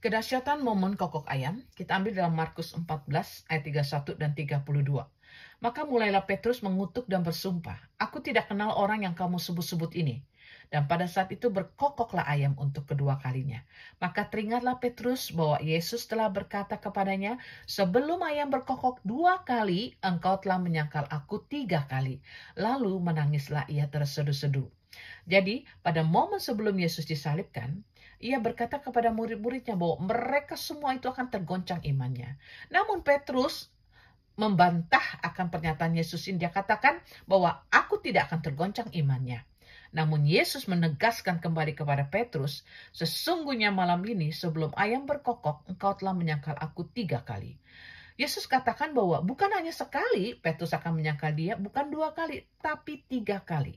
Kedahsyatan momen kokok ayam kita ambil dalam Markus 14 ayat 31 dan 32. Maka mulailah Petrus mengutuk dan bersumpah, "Aku tidak kenal orang yang kamu sebut-sebut ini." Dan pada saat itu berkokoklah ayam untuk kedua kalinya. Maka teringatlah Petrus bahwa Yesus telah berkata kepadanya, "Sebelum ayam berkokok 2 kali, engkau telah menyangkal aku 3 kali." Lalu menangislah ia terseduh-seduh. Jadi pada momen sebelum Yesus disalibkan, ia berkata kepada murid-muridnya bahwa mereka semua itu akan tergoncang imannya. Namun Petrus membantah akan pernyataan Yesus ini. Dia katakan bahwa aku tidak akan tergoncang imannya. Namun Yesus menegaskan kembali kepada Petrus, sesungguhnya malam ini sebelum ayam berkokok, engkau telah menyangkal aku 3 kali. Yesus katakan bahwa bukan hanya sekali Petrus akan menyangkal dia, bukan 2 kali, tapi 3 kali.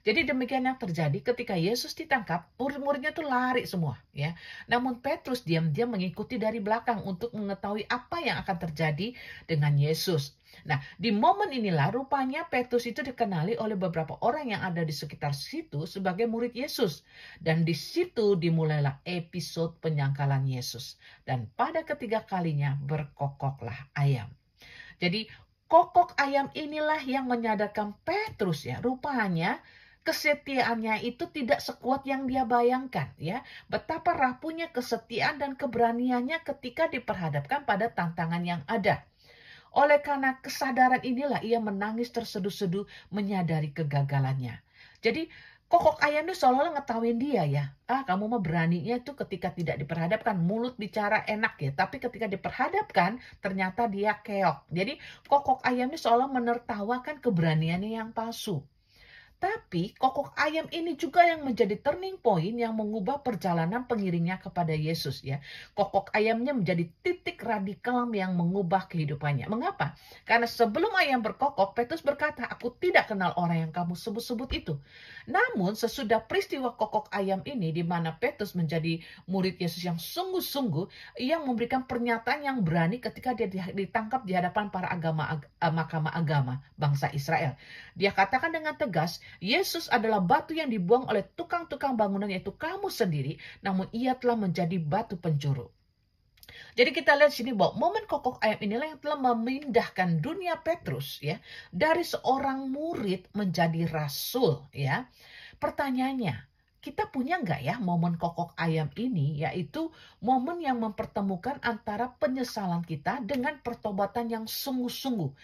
Jadi demikian yang terjadi ketika Yesus ditangkap, murid-muridnya tuh lari semua, ya. Namun Petrus diam-diam mengikuti dari belakang untuk mengetahui apa yang akan terjadi dengan Yesus. Nah, di momen inilah rupanya Petrus itu dikenali oleh beberapa orang yang ada di sekitar situ sebagai murid Yesus. Dan di situ dimulailah episode penyangkalan Yesus. Dan pada ketiga kalinya berkokoklah ayam. Jadi kokok ayam inilah yang menyadarkan Petrus, ya. Rupanya kesetiaannya itu tidak sekuat yang dia bayangkan, ya. Betapa rapuhnya kesetiaan dan keberaniannya ketika diperhadapkan pada tantangan yang ada. Oleh karena kesadaran inilah ia menangis terseduh-seduh menyadari kegagalannya. Jadi kokok ayam itu seolah-olah ngetawain dia, ya. Kamu mah beraninya tuh ketika tidak diperhadapkan. Mulut bicara enak, ya. Tapi ketika diperhadapkan ternyata dia keok. Jadi kokok ayam ini seolah menertawakan keberaniannya yang palsu. Tapi kokok ayam ini juga yang menjadi turning point yang mengubah perjalanan pengiringnya kepada Yesus, ya. Kokok ayamnya menjadi titik radikal yang mengubah kehidupannya. Mengapa? Karena sebelum ayam berkokok, Petrus berkata, "Aku tidak kenal orang yang kamu sebut-sebut itu." Namun sesudah peristiwa kokok ayam ini di mana Petrus menjadi murid Yesus yang sungguh-sungguh, ia memberikan pernyataan yang berani ketika dia ditangkap di hadapan para mahkamah agama bangsa Israel. Dia katakan dengan tegas, Yesus adalah batu yang dibuang oleh tukang-tukang bangunan, yaitu kamu sendiri, namun ia telah menjadi batu penjuru. Jadi kita lihat sini bahwa momen kokok ayam inilah yang telah memindahkan dunia Petrus, ya, dari seorang murid menjadi rasul, ya. Pertanyaannya, kita punya nggak ya momen kokok ayam ini, yaitu momen yang mempertemukan antara penyesalan kita dengan pertobatan yang sungguh-sungguh.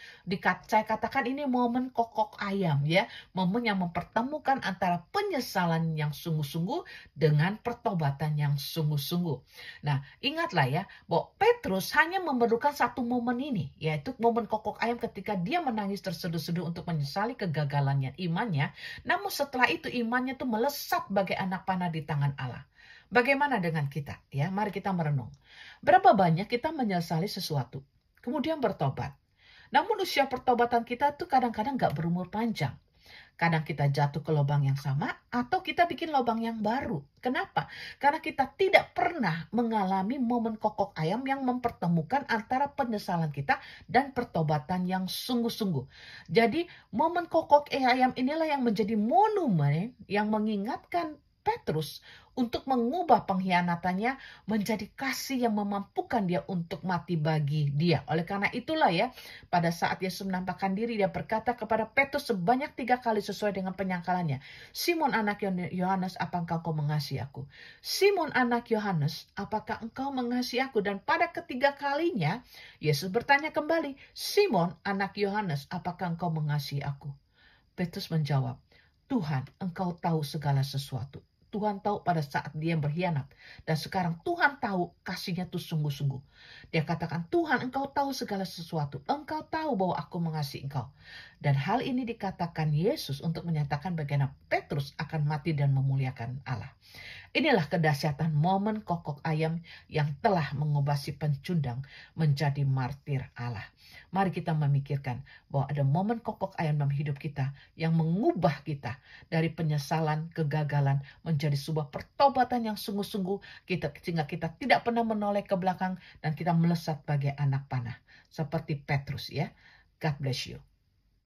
Saya katakan ini momen kokok ayam, ya, momen yang mempertemukan antara penyesalan yang sungguh-sungguh dengan pertobatan yang sungguh-sungguh. Nah, ingatlah ya, bahwa Petrus hanya memerlukan satu momen ini, yaitu momen kokok ayam ketika dia menangis terseduh-seduh untuk menyesali kegagalannya imannya. Namun setelah itu imannya tuh melesat bagai anak panah di tangan Allah. Bagaimana dengan kita? Ya, mari kita merenung. Berapa banyak kita menyesali sesuatu, kemudian bertobat. Namun usia pertobatan kita tuh kadang-kadang gak berumur panjang. Kadang kita jatuh ke lubang yang sama atau kita bikin lubang yang baru. Kenapa? Karena kita tidak pernah mengalami momen kokok ayam yang mempertemukan antara penyesalan kita dan pertobatan yang sungguh-sungguh. Jadi momen kokok ayam inilah yang menjadi monumen yang mengingatkan Petrus untuk mengubah pengkhianatannya menjadi kasih yang memampukan dia untuk mati bagi dia. Oleh karena itulah, ya, pada saat Yesus menampakkan diri, dia berkata kepada Petrus sebanyak 3 kali sesuai dengan penyangkalannya, "Simon anak Yohanes, apakah engkau mengasihi aku? Simon anak Yohanes, apakah engkau mengasihi aku?" Dan pada ketiga kalinya Yesus bertanya kembali, "Simon anak Yohanes, apakah engkau mengasihi aku?" Petrus menjawab, "Tuhan, engkau tahu segala sesuatu." Tuhan tahu pada saat dia berkhianat. Dan sekarang Tuhan tahu kasihnya itu sungguh-sungguh. Dia katakan, "Tuhan, engkau tahu segala sesuatu. Engkau tahu bahwa aku mengasihi engkau." Dan hal ini dikatakan Yesus untuk menyatakan bagaimana Petrus akan mati dan memuliakan Allah. Inilah kedahsyatan momen kokok ayam yang telah mengubah si pencundang menjadi martir Allah. Mari kita memikirkan bahwa ada momen kokok ayam dalam hidup kita yang mengubah kita dari penyesalan, kegagalan menjadi sebuah pertobatan yang sungguh-sungguh sehingga kita tidak pernah menoleh ke belakang dan kita melesat bagai anak panah seperti Petrus, ya. God bless you.